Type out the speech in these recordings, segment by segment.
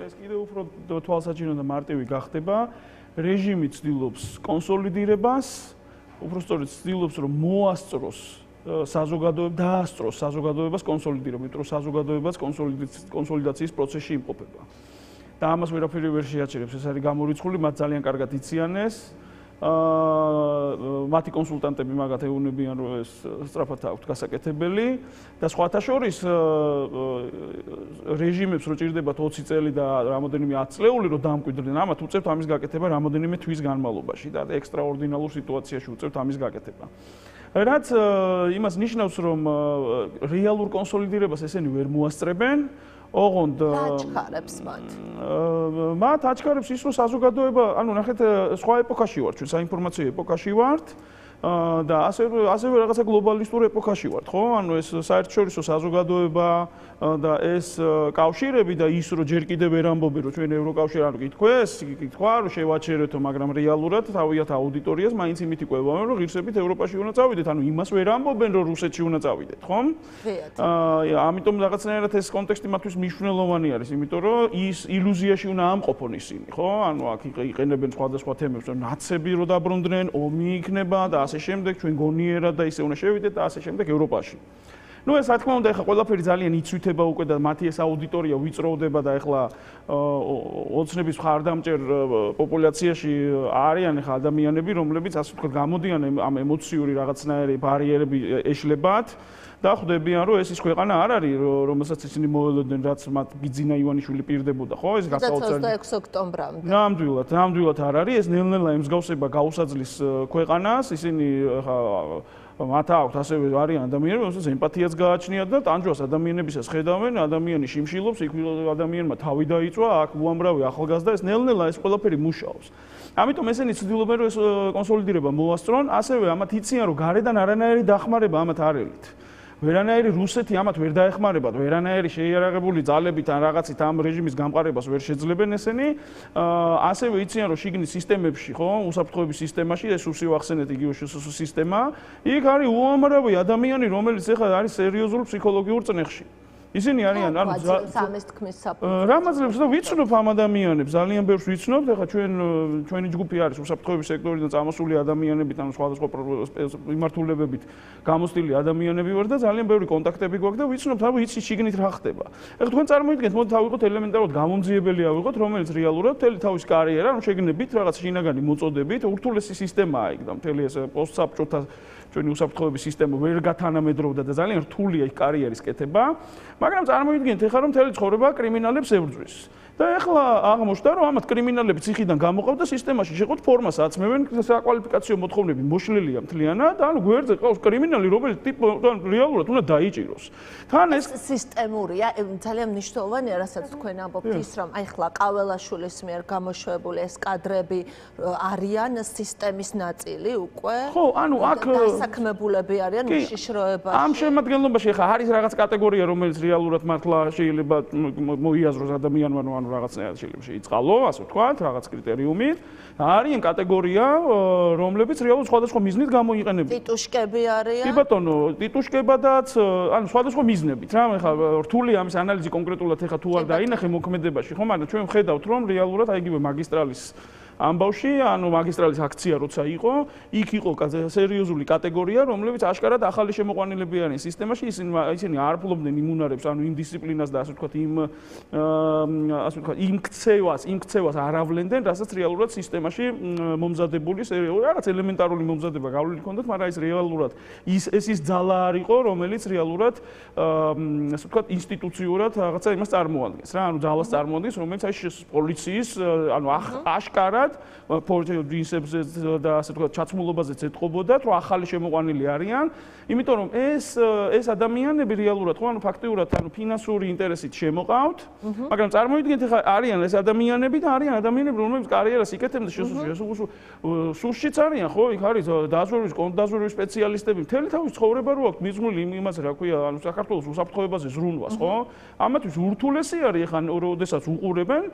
ეს კიდევ უფრო თვალსაჩინო და მარტივი გახდება. რეჟიმი ცდილობს კონსოლიდირებას, უბრალოდ ცდილობს რომ მოასწროს საზოგადოება, დაასწროს საზოგადოებას კონსოლიდირება, იმიტომ რომ საზოგადოებას კონსოლიდაციის პროცესში იმყოფება. და ამას ვერაფერი ვერ შეაჩერებს, ეს არის გამორიცხული, მათ ძალიან კარგად იციანეს. მათი კონსულტანტები მაგათ ეუბნებიან, რომ ეს სწრაფად აქვთ გასაკეთებელი და სხვათა შორის რეჟიმებს რო ჭირდებათ 20 წელი და რამოდენიმე 10 წლეული რო დამკვიდრდნენ, ამათ უწევთ ამის გაკეთება რამოდენიმე თვის განმავლობაში და ექსტრაორდინალურ სიტუაციაში უწევთ ამის გაკეთება. რაც იმას ნიშნავს, რომ რეალურ კონსოლიდირებას ესენი ვერ მოასწრებენ. ოღონდ აჩქარებს მათ აჩქარებს ის რომ საზოგადოება, ანუ ნახეთ, სხვა ეპოქაში ვართ, ჩვენ საინფორმაციო ეპოქაში ვართ და ასევე რაღაცა გლობალისტურ ეპოქაში ვართ, ხო? ანუ ეს საერთაშორისო საზოგადოება და ეს კავშირები და ის რომ ჯერ კიდევ ვერ ამბობენ რომ ჩვენ ევროკავშირი არ კითხვა რომ შევაჩერეთო, მაგრამ რეალურად თავიანთ აუდიტორიას მაინც იმით იყვებიან რომ ღირსებით ევროპაში უნდა წავიდეთ, ანუ იმას ვერ ამბობენ რომ რუსეთში უნდა წავიდეთ, ხო? ამიტომ რაღაცნაირად ეს კონტექსტი მათთვის მნიშვნელოვანი არის, იმიტომ რომ ის ილუზიაში უნდა ამყოფონ ისინი, ხო? ანუ აქ იყენებენ სხვადასხვა თემებს, რომ ნაცები რო დაბრუნდნენ, ომი იქნება და ასე შემდეგ, ჩვენ გონიერად და ისე უნდა შევიდეთ და ასე შემდეგ ევროპაში. Ну, ეს რა თქმა უნდა, ეხლა ყველაფერი ძალიან იცვითება უკვე და მათი ეს აუდიტორია ვიწროვდება და ეხლა ოცნების მხარდამჭერ პოპულაციაში არიან ეხლა ადამიანები, რომლებიც ასე ვთქვათ, გამოდიან ამ ემოციური რაღაცნაირი ბარიერები ეშლებათ და ხვდებიან, რომ ეს ის ქვეყანა არ არის, რომელსაც ისინი მოელოდნენ, რაც მათ ბიძინა ივანიშვილი პირდებოდა, ხო? ეს გასაოცარი 26 ოქტომბრამდე. ნამდვილად არ არის, ეს ნელ-ნელა ემსგავსება გაუსაძლის ქვეყანას, ისინი ეხლა მათ აქვთ ასევე არიან ადამიანები, რომელსაც ემპათიაც გააჩნიათ და ტანჯვას ადამიანებისას ხედავენ, ადამიანი შიმშილობს, იქ ადამიანმა თავი დაიწვა, აქ უამრავი ახალგაზრდა, ეს ნელ-ნელა ეს ყველაფერი მუშაობს. ამიტომ ესენი ცდილობენ რომ ეს კონსოლიდირება მოასწრონ, ასევე ამათ იციან რომ გარედან არანაირი დახმარება ამათ არ ელით. ვერანაირი რუსეთი ამათ ვერ დაეხმარებათ, ვერანაირი შეიარაღებული ძალებით ან რაღაცით ამ რეჟიმის გამყარებას ვერ შეძლებენ ესენი. ასევე იციან რომ შიგნით სისტემებში, ხო, უსაფრთხოების სისტემაში, ეს უსიო ახსენეთ იგივე სისტემა, იქ არის უამრავი ადამიანი, რომელიც ახლა არის სერიოზულ ფსიქოლოგიურ წნეხში. ისინი არიან, ანუ ამის თქმის საფუძველი. რამაძლებს და ვიცნობ ამ ადამიანებს, ძალიან ბევრს ვიცნობთ, ახლა ჩვენი ჯგუფი არის უსაფრთხოების სექტორიდან წამოსული ადამიანებით, ანუ სხვადასხვა მიმართულებებით გამოსტილი ადამიანები ვარ და ძალიან ბევრი კონტაქტები გვაქვს და ვიცნობთ, აბა იცი შიგნით რა ხდება. ახლა თქვენ წარმოიდგინეთ, მოდი თავიყოთ ელემენტარულად გამომძიებელი ავიღოთ, რომელიც რეალურად მთელი თავის კარიერა, ანუ შეგნებით რაღაც შინაგანი მოწოდებით, ურთულესი სისტემაა იქ და მთელი ეს პოსტსაბჭოთა ჩვენი უსაფრთხოების სისტემა ვერ გათანამედროვდა და ძალიან რთულია იქ კარიერის კეთება, მაგრამ წარმოიდგინეთ ეხლა რომ მთელი ცხოვრება კრიმინალებს ებრძვის. და ეხლა აღმოჩნდა რომ ამათ კრიმინალები ციხიდან გამოყავდა სისტემაში შეყოთ ფორმას აცმევენ საკვალიფიკაციო მოთხოვნები მოშლილია მთლიანად და ანუ გვერდზე ყავს კრიმინალი რომელიც რეალურად უნდა დაიჭიროს. თან ეს სისტემურია, ძალიან მნიშვნელოვანია, რასაც თქვენ ამბობთ ის რომ აი ხლა ყაველაშვილის მიერ გამოშვებული ეს კადრები არიან სისტემის ნაწილი უკვე. ხო, ანუ აქ დასაქმებულები არიან უშიშროებაში. ამ შემადგენლობაში ხა არის რაღაც კატეგორია რომელიც რეალურად მართლა შეიძლება მოიაზროს ადამიანმა ანუ რაღაცნაირად შეიძლება შეიწყალო, ასე ვთქვათ, რაღაც კრიტერიუმით. არიან კატეგორია, რომლებიც რეალურად სხვადასხვა მიზნით გამოიყენებიან. ტიტუშკები არიან. კი ბატონო, ტიტუშკებადაც, ანუ სხვადასხვა მიზნებით, რა, ეხლა რთულია ამის ანალიზი კონკრეტულად ეხლა თუ არ დაინახე მოქმედებაში, ხო, მაგრამ ჩვენ ვხედავთ, რომ რეალურად აი იგივე მაგისტრალის ამბავში, ანუ მაგისტრალის აქცია როცა იყო, იქ იყო სერიოზული კატეგორია, რომლებიც აშკარად ახალი შემოყვანილები არიან სისტემაში, ისინი არ ფლობდნენ იმუნარებს, ანუ იმ დისციპლინას და ასე ვთქვათ, იმ ქცევას არ ავლენდნენ, რასაც რეალურად სისტემაში მომზადებული რაღაც ელემენტარული მომზადება გავლილი ჰქონდათ, მაგრამ ის რეალურად ის ძალა არ იყო, რომელიც რეალურად ასე ვთქვათ, ინსტიტუციურად რაღაცა იმას წარმოადგენს, რა, ანუ ძალას წარმოადგენს, რომელიც აი პოლიციის, ანუ აშკარად ფორჯინსებზე და ასე ვთქვათ ჩაცმულობაზეც ეთყობოდათ, რომ ახალი შემოყვანილი არიან, იმიტომ რომ ეს ადამიანები რეალურად ხო ანუ ფაქტიურად ანუ ფინანსური ინტერესით შემოყავთ, მაგრამ წარმოიდგინეთ ახლა არიან ეს ადამიანები და არიან ადამიანები, რომლებიც კარიერას იკეთებენ და სუსშიც არიან, ხო, იქ არის დაზვერვის, კონტრდაზვერვის სპეციალისტები, მთელი თავის ცხოვრება რო აქვს მიზღული იმას რა ქვია, ანუ საქართველოს უსაფრთხოებაზე ზრუნვას, ხო? ამათვის ურთულესი არის ახლა როდესაც უყურებენ,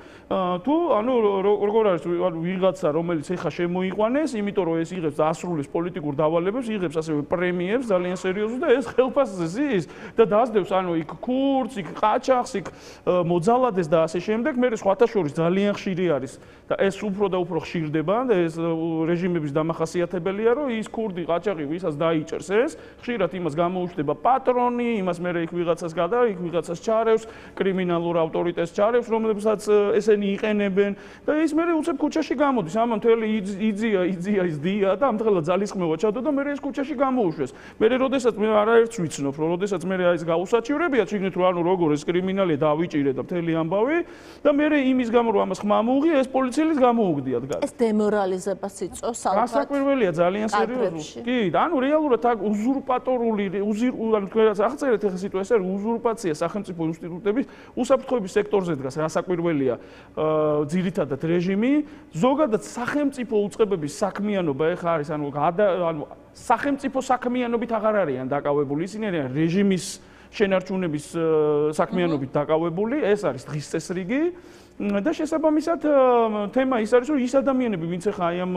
თუ ანუ როგორ არის, ანუ ვიღაცა რომელიც ეხა შემოიყვანეს, იმიტომ რომ ეს იღებს დასრულებს პოლიტიკურ დავალებებს, იღებს ასევე პრემიებს ძალიან სერიოზულ და ეს ხელფასზე ზის და დაასდევს იქ ქურდს, იქ ყაჩაღს, იქ მოძალადეს და ასე შემდეგ. მე სხვათა შორის ძალიან ხშირი არის და ეს უფრო და უფრო ხშირდება და ეს რეჟიმების დამახასიათებელია, რომ ის ქურდი, ყაჩაღი ვისაც დაიჭერს ეს, ხშირად იმას გამოუჩნდება პატრონი, იმას მე იქ ვიღაცას იქ ვიღაცას ჩარევს, კრიმინალურ ავტორიტეტს ჩარევს, რომლებსაც ესენი იყენებენ და ის მე უცებ ქუჩაში გამოდის. ამან მთელი იძია ის დია და ამთხელა ძალისხმევა ჩადო და მე ეს ქუჩაში გამოუშვეს. მე როდესაც მე არაერთს ვიცნობ, რომ როდესაც მე ის გაუსაჩივრებია, შეგნით რომ როგორ ეს კრიმინალია დავიჭირე და მთელი ამბავი და მე იმის გამო რომ ამას ხმა მოუღია, ეს პოლიციელის გამოუგდია დგას. ეს დემორალიზებას იწვევს ალბათ. გასაკვირველია ძალიან სერიოზულად. კი, რეალურად აქ უზურპატორული თქვენაც აღწერეთ ახლა სიტუაცია უზურპაცია სახელმწიფო ინსტიტუტების უსაფრთხოების სექტორზე დგას. გასაკვირველია ძირითადად რეჟიმი, ზოგადად სახელმწიფო უწყებების საქმიანობა ეხა არის სახელმწიფო საქმიანობით აღარ არიან დაკავებული, ისინი არიან რეჟიმის შენარჩუნების საქმიანობით დაკავებული, ეს არის დღის წესრიგი და შესაბამისად თემა ის არის, რომ ის ადამიანები, ვინც ახლა აი ამ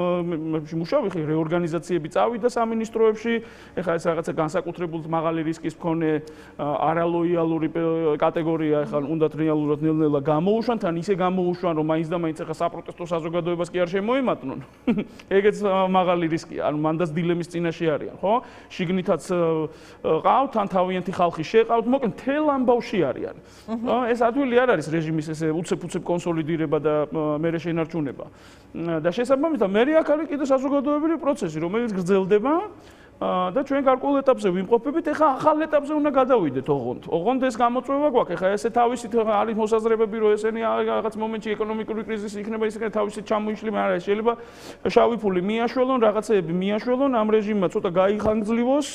მუშაობენ, რეორგანიზაციები წავიდა სამინისტროებში, ახლა ეს რაღაცა განსაკუთრებულ მაღალი რისკის მქონე არალოიალური კატეგორია, ახლა უნდათ რეალურად ნელ-ნელა გამოუშვან, თან ისე გამოუშვან, რომ მაინც და მაინც ახლა საპროტესტო საზოგადოებას კი არ შემოემატნონ. ეგეც მაღალი რისკია, მანდაც დილემის წინაშე არიან, ხო? შიგნითაც ყავთ, თან თავიანთი ხალხი შეყავთ, მოკლედ მთელ ამბავში არიან. ეს ადვილი არ არის რეჟიმის ესე უცებ კონსოლიდირება და მერე შენარჩუნება. და შესაბამისად მე აქ არის კიდე საზოგადოებრივი პროცესი, რომელიც გრძელდება და ჩვენ გარკვეულ ეტაპზე ვიმყოფებით, ეხლა ახალ ეტაპზე უნდა გადავიდეთ ოღონდ. ოღონდ ეს გამოწვევა გვაქვს, ეხლა ესე თავისით არის მოსაზრებები, რომ ესენი რაღაც მომენტში ეკონომიკური კრიზისი იქნება, ისინი თავისით ჩამოიშლება, არა, შეიძლება შავი ფული მიაშველონ, რაღაცეები მიაშველონ, ამ რეჟიმმა ცოტა გაიხანგძლივოს.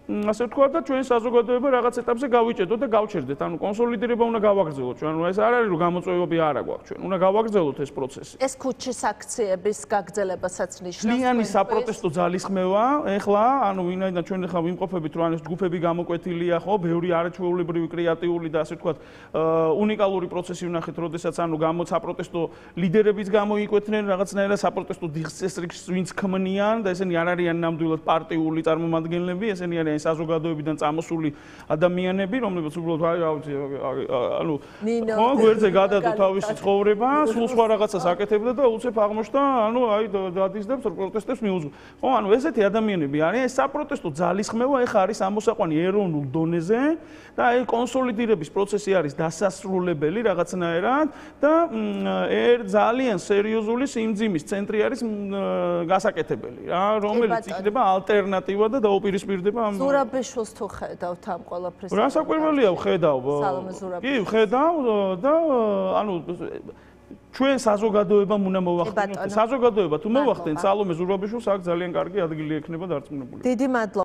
ასე ვთქვა და ჩვენ საზოგადოება რაღაც ეტაპზე გავიჭედოთ და გავჩერდეთ. ანუ კონსოლიდირება უნდა გავაგრძელოთ ჩვენ. ანუ ეს არ არის რომ გამოწვევები არ აქვს ჩვენ. უნდა გავაგრძელოთ ეს პროცესი. ეს ქუჩის აქციების გაგრძელებასაც ნიშნავს. ლიანი საპროტესტო ძალისხმევა, ეხლა, ანუ ვინაიდან ჩვენ ახლა ვიმყოფებით, რომ ეს ჯგუფები გამოკვეთილია, ხო, ბევრი არაჩვეულებრივი კრეატიული და ასე ვთქვა, უნიკალური პროცესი ვნახეთ, როდესაც ანუ საპროტესტო ლიდერებიც გამოიკვეთნენ რაღაცნაირად საპროტესტო დისცესტრიკს ვინც ქმნიან და ესენი არ არიან ნამდვილად პარტიული წარმომადგენლები, ესენი არიან საზოგადოებიდან წამოსული ადამიანები, რომლებიც უბრალოდ ანუ ხო გვერდზე გადადო თავისი ცხოვრება, სულ სხვა რაღაცას აკეთებდა და უცებ აღმოჩნდა, ანუ აი დადისდებს პროტესტებს მიუძღვა. ხო, ანუ ესეთი ადამიანები არიან, ეს საპროტესტო ძალისხმევა ეხა არის ამოსაყვანი ეროვნულ დონეზე და აი კონსოლიდირების პროცესი არის დასასრულებელი რაღაცნაირად და ძალიან სერიოზული სიმძიმის ცენტრი არის გასაკეთებელი რა, რომელიც იქნება ალტერნატივა და დაუპირისპირდება ამ ზურაბიშვილს თუ ხედავთ ამ ყველაფრის? გასაკვირველია ვხედავ. კი, ვხედავ და ანუ ჩვენ საზოგადოებამ უნდა მოვახდინოთ. საზოგადოება თუ მოვახდენ, სალომე ზურაბიშვილს აქ ძალიან კარგი ადგილი ექნება დარწმუნებული. დიდი მადლობა.